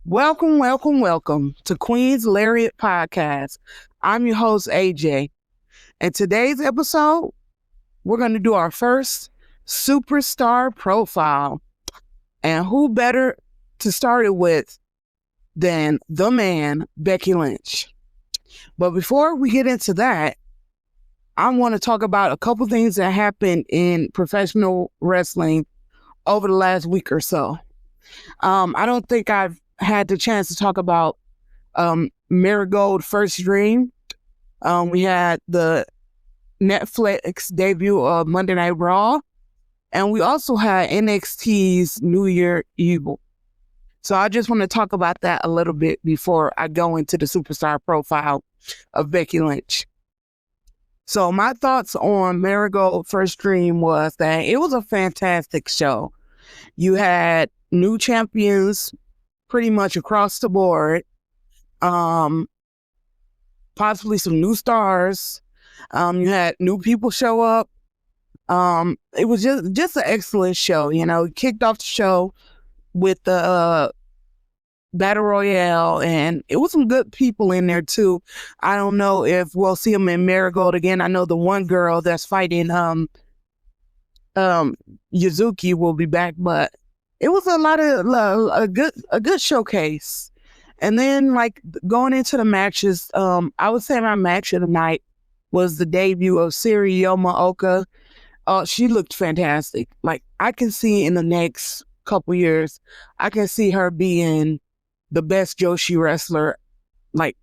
Welcome, welcome, welcome to Queen's Lariat Podcast. I'm your host, AJ. And today's episode, we're going to do our first superstar profile. And who better to start it with than the man, Becky Lynch. But before we get into that, I want to talk about a couple things that happened in professional wrestling over the last week or so. I don't think I've had the chance to talk about Marigold First Dream. We had the Netflix debut of Monday Night Raw, and we also had NXT's New Year Evil. So I just want to talk about that a little bit before I go into the superstar profile of Becky Lynch. So my thoughts on Marigold First Dream was that it was a fantastic show. You had new champions pretty much across the board, possibly some new stars. You had new people show up. It was just an excellent show. You know, it kicked off the show with the Battle Royale, and it was some good people in there too. I don't know if we'll see them in Marigold again. I know the one girl that's fighting Yuzuki will be back, but it was a good showcase. And then, like, going into the matches, I would say my match of the night was the debut of Siri Yomaoka. She looked fantastic. Like, I can see in the next couple years, I can see her being the best Joshi wrestler, like,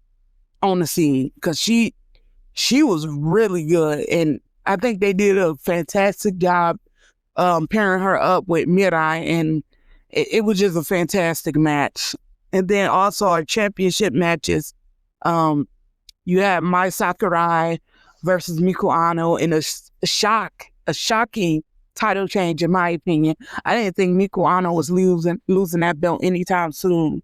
on the scene, because she was really good, and I think they did a fantastic job pairing her up with Mirai, and it was just a fantastic match. And then also our championship matches, you had Mai Sakurai versus Miku Ano in a shocking title change, in my opinion. I didn't think Miku Ano was losing that belt anytime soon.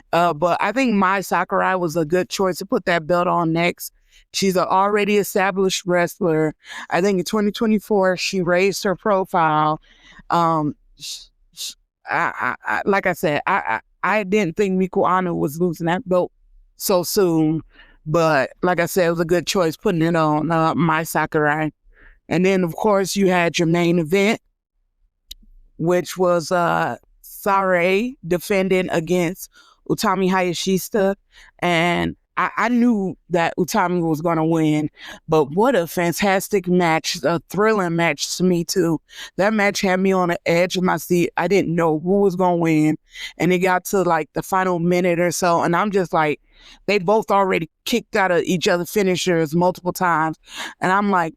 But I think Mai Sakurai was a good choice to put that belt on next. She's an already established wrestler. I think in 2024, she raised her profile. Like I said, I didn't think Miku Ano was losing that belt so soon. But like I said, it was a good choice putting it on Mai Sakurai. And then, of course, you had your main event, which was Sarai defending against Utami Hayashishita. And I knew that Utami was going to win, but what a fantastic match, a thrilling match to me too. That match had me on the edge of my seat. I didn't know who was going to win, and it got to like the final minute or so, and I'm just like, they both already kicked out of each other's finishers multiple times, and I'm like,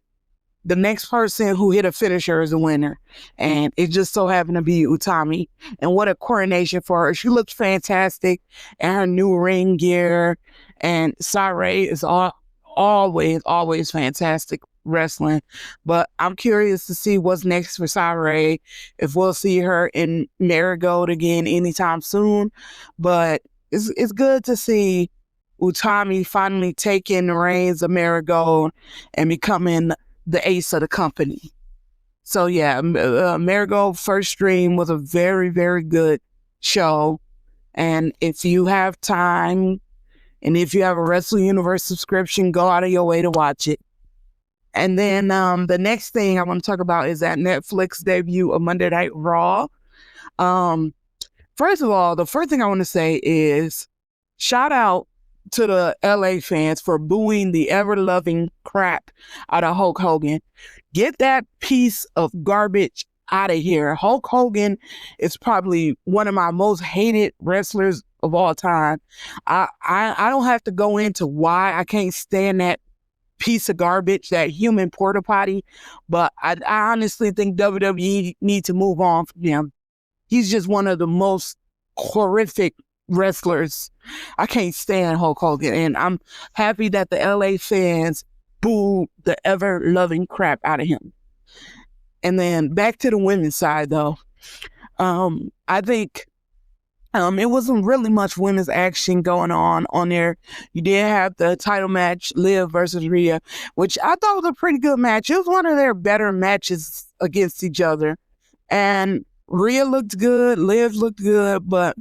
the next person who hit a finisher is a winner. And it just so happened to be Utami. And what a coronation for her. She looked fantastic in her new ring gear. And Sarai is always fantastic wrestling. But I'm curious to see what's next for Sarai, if we'll see her in Marigold again anytime soon. But it's good to see Utami finally taking the reins of Marigold and becoming the ace of the company. So yeah, Marigold First Dream was a very, very good show. And if you have time, and if you have a Wrestling Universe subscription, go out of your way to watch it. And then the next thing I want to talk about is that Netflix debut of Monday Night Raw. First of all, the first thing I want to say is shout out to the LA fans for booing the ever-loving crap out of Hulk Hogan. Get that piece of garbage out of here. Hulk Hogan is probably one of my most hated wrestlers of all time. I don't have to go into why I can't stand that piece of garbage, that human porta potty, but I honestly think WWE need to move on from him. He's just one of the most horrific wrestlers. I can't stand Hulk Hogan, and I'm happy that the LA fans booed the ever-loving crap out of him. And then back to the women's side, though. I think it wasn't really much women's action going on there. You did have the title match, Liv versus Rhea, which I thought was a pretty good match. It was one of their better matches against each other. And Rhea looked good, Liv looked good, but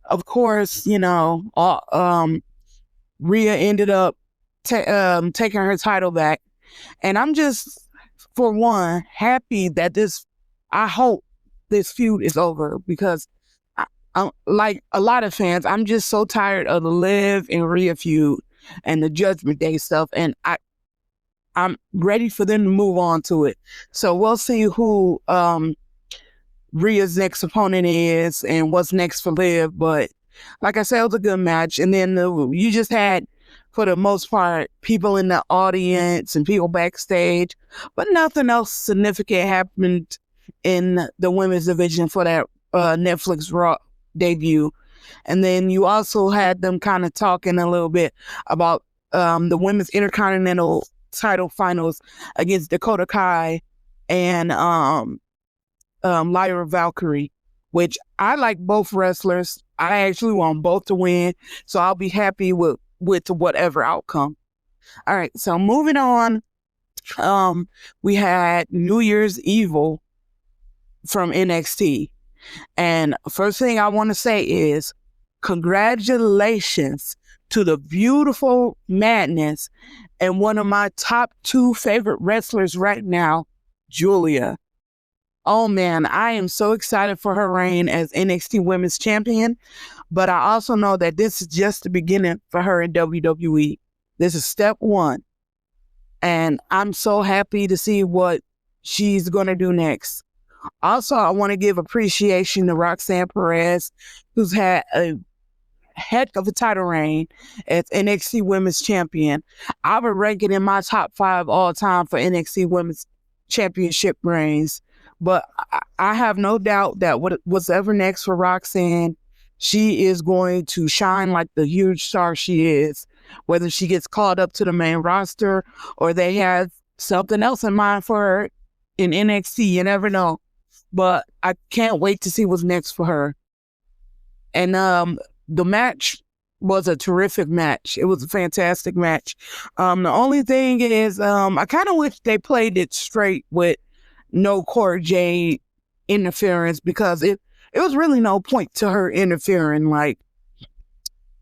of course, Rhea ended up taking her title back. And I'm just, for one, happy that I hope this feud is over, because I'm like a lot of fans, I'm just so tired of the Liv and Rhea feud and the Judgment Day stuff. And I'm ready for them to move on to it. So we'll see who Rhea's next opponent is and what's next for Liv. But like I said, it was a good match. And then you just had, for the most part, people in the audience and people backstage, but nothing else significant happened in the women's division for that Netflix Raw debut. And then you also had them kind of talking a little bit about the women's Intercontinental title finals against Dakota Kai and Lyra Valkyrie, which I like both wrestlers. I actually want both to win, so I'll be happy with whatever outcome. All right, so moving on, we had New Year's Evil from NXT. And first thing I want to say is congratulations to the beautiful Madness and one of my top 2 favorite wrestlers right now, Julia. Oh man, I am so excited for her reign as NXT Women's Champion, but I also know that this is just the beginning for her in WWE. This is step 1, and I'm so happy to see what she's going to do next. Also, I want to give appreciation to Roxanne Perez, who's had a heck of a title reign as NXT Women's Champion. I would rank it in my top 5 all time for NXT Women's Championship reigns. But I have no doubt that what's ever next for Roxanne, she is going to shine like the huge star she is. Whether she gets called up to the main roster or they have something else in mind for her in NXT, you never know. But I can't wait to see what's next for her. And the match was a terrific match. It was a fantastic match. The only thing is, I kind of wish they played it straight with no Cora Jade interference, because it was really no point to her interfering. Like,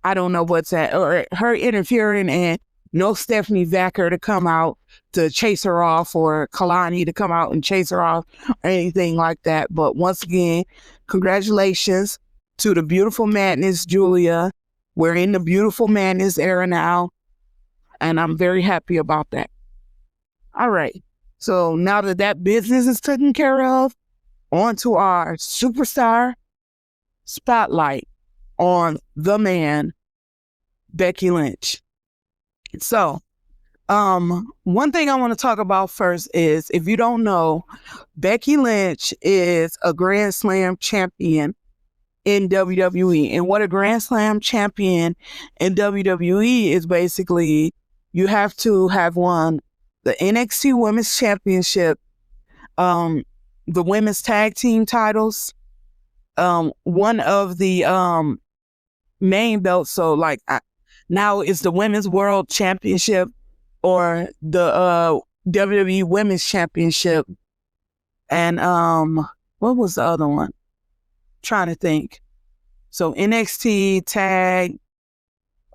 I don't know what's that, or her interfering, and no Stephanie Vacker to come out to chase her off, or Kalani to come out and chase her off, or anything like that. But once again, congratulations to the beautiful Madness, Julia. We're in the beautiful Madness era now, and I'm very happy about that. All right. So now that business is taken care of, on to our superstar spotlight on the man, Becky Lynch. So, one thing I want to talk about first is, if you don't know, Becky Lynch is a Grand Slam champion in WWE. And what a Grand Slam champion in WWE is, basically, you have to have won the NXT Women's Championship, the Women's Tag Team titles, one of the main belts. So, like, now it's the Women's World Championship or the WWE Women's Championship. And what was the other one? Trying to think. So NXT Tag.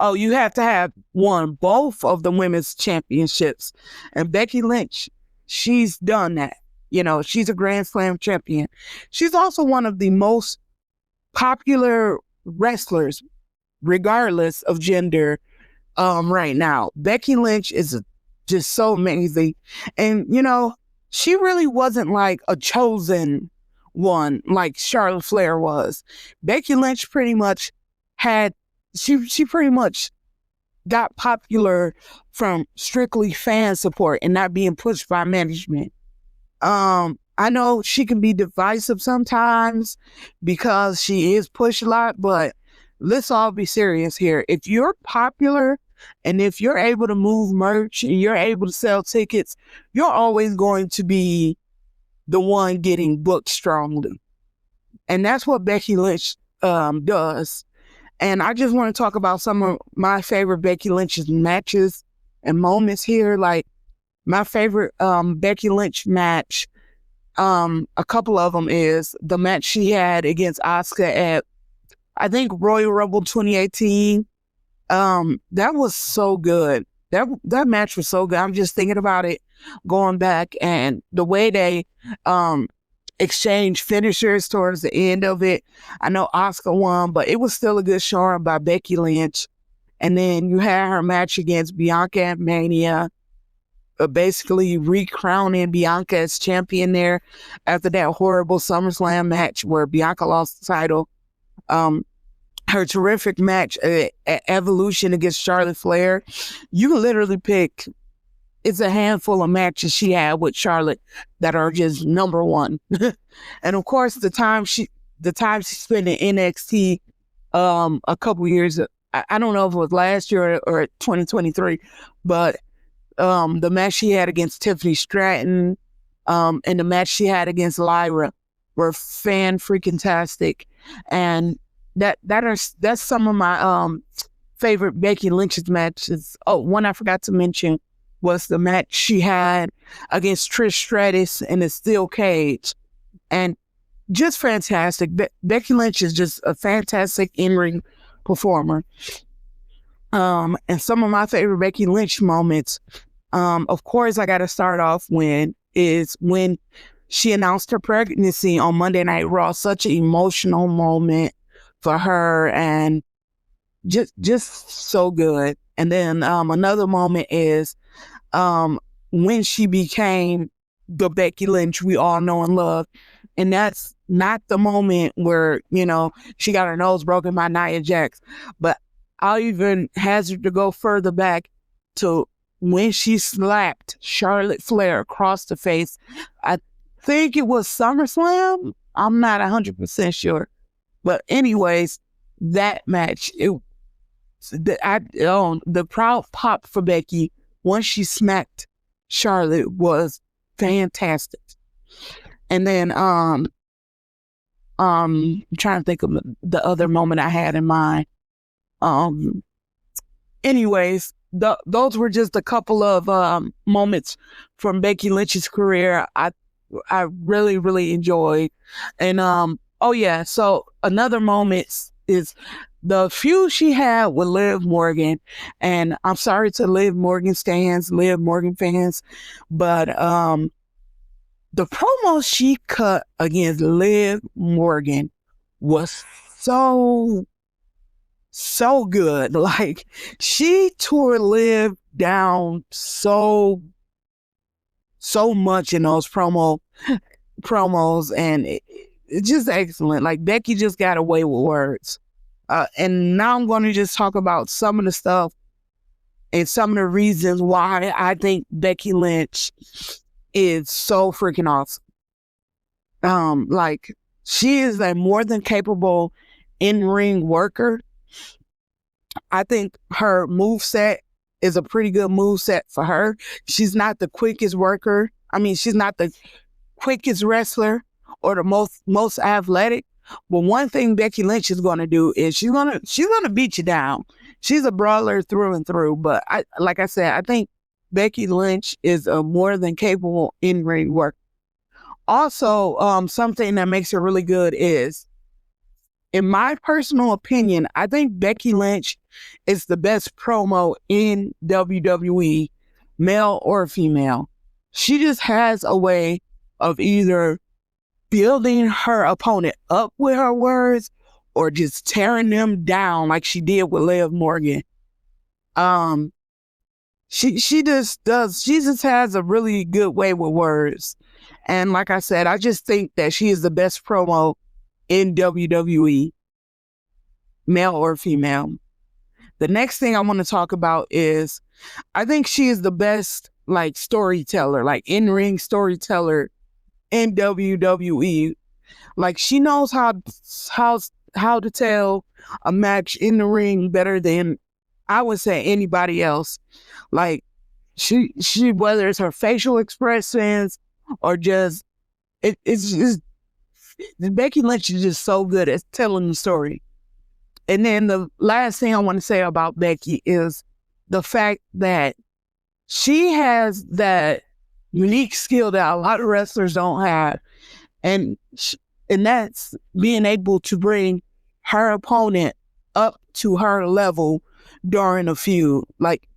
Oh, you have to have won both of the women's championships. And Becky Lynch, she's done that. She's a Grand Slam champion. She's also one of the most popular wrestlers, regardless of gender, right now. Becky Lynch is just so amazing. And, she really wasn't like a chosen one like Charlotte Flair was. Becky Lynch pretty much she pretty much got popular from strictly fan support and not being pushed by management. I know she can be divisive sometimes because she is pushed a lot, but let's all be serious here. If you're popular and if you're able to move merch and you're able to sell tickets, you're always going to be the one getting booked strongly. And that's what Becky Lynch does. And I just want to talk about some of my favorite Becky Lynch's matches and moments here. Like, my favorite Becky Lynch match, a couple of them, is the match she had against Asuka at I think Royal Rumble 2018. That was so good. That match was so good. I'm just thinking about it, going back, and the way they exchanged finishers towards the end of it. I know Asuka won, but it was still a good showing by Becky Lynch. And then you had her match against Bianca at Mania, basically recrowning Bianca as champion there after that horrible SummerSlam match where Bianca lost the title. Her terrific match at Evolution against Charlotte Flair. You can literally pick, it's a handful of matches she had with Charlotte that are just number one. And of course, the time she spent in NXT a couple years, I don't know if it was last year or 2023, but the match she had against Tiffany Stratton and the match she had against Lyra were fan-freaking-tastic. And that's some of my favorite Becky Lynch's matches. Oh, one I forgot to mention was the match she had against Trish Stratus in a steel cage. And just fantastic. Becky Lynch is just a fantastic in-ring performer. And some of my favorite Becky Lynch moments, of course, I got to start off when she announced her pregnancy on Monday Night Raw. Such an emotional moment for her, and just so good. And then another moment is when she became the Becky Lynch we all know and love. And that's not the moment where, she got her nose broken by Nia Jax, but I'll even hazard to go further back to when she slapped Charlotte Flair across the face. I think it was SummerSlam. I'm not 100% sure. But anyways, that match, the crowd pop for Becky once she smacked Charlotte was fantastic. And then I'm trying to think of the other moment I had in mind. Anyways, those were just a couple of moments from Becky Lynch's career I really, really enjoyed. And oh yeah, so another moment is the feud she had with Liv Morgan. And I'm sorry to Liv Morgan fans, but the promo she cut against Liv Morgan was so good. Like, she tore Liv down so much in those promos, and it's just excellent. Like, Becky just got away with words. And now I'm going to just talk about some of the stuff and some of the reasons why I think Becky Lynch is so freaking awesome. Like, she is a more than capable in-ring worker. I think her moveset is a pretty good moveset for her. She's not the quickest worker. I mean, she's not the quickest wrestler or the most athletic. But one thing Becky Lynch is going to do is she's gonna beat you down. She's a brawler through and through. But like I said, I think Becky Lynch is a more than capable in-ring worker. Also, something that makes her really good is, in my personal opinion, I think Becky Lynch is the best promo in WWE, male or female. She just has a way of either building her opponent up with her words or just tearing them down like she did with Liv Morgan. She just has a really good way with words. And like I said, I just think that she is the best promo in WWE, male or female. The next thing I want to talk about is, I think she is the best storyteller, in-ring storyteller in WWE. Like, she knows how to tell a match in the ring better than, I would say, anybody else. Like, she whether it's her facial expressions or just it's just, Becky Lynch is just so good at telling the story. And then the last thing I want to say about Becky is the fact that she has that unique skill that a lot of wrestlers don't have. And that's being able to bring her opponent up to her level during a feud, like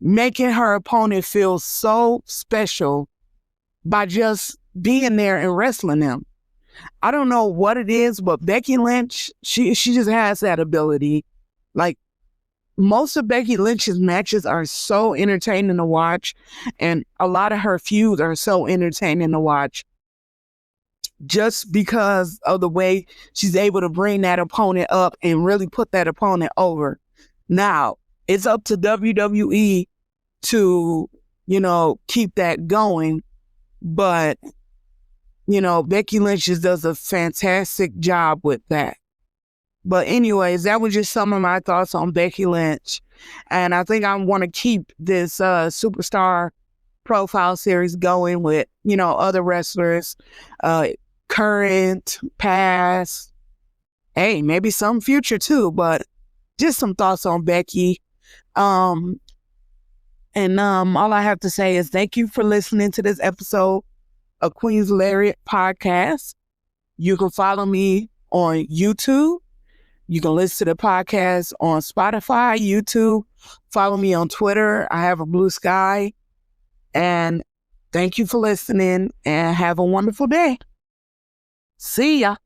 making her opponent feel so special by just being there and wrestling them. I don't know what it is, but Becky Lynch, she just has that ability. Like, most of Becky Lynch's matches are so entertaining to watch, and a lot of her feuds are so entertaining to watch just because of the way she's able to bring that opponent up and really put that opponent over. Now, it's up to WWE to, keep that going, but, Becky Lynch just does a fantastic job with that. But anyways, that was just some of my thoughts on Becky Lynch. And I think I want to keep this superstar profile series going with, other wrestlers, current, past, hey, maybe some future too, but just some thoughts on Becky. All I have to say is thank you for listening to this episode of Queen's Lariat Podcast. You can follow me on YouTube. You can listen to the podcast on Spotify, YouTube. Follow me on Twitter. I have a blue sky. And thank you for listening and have a wonderful day. See ya.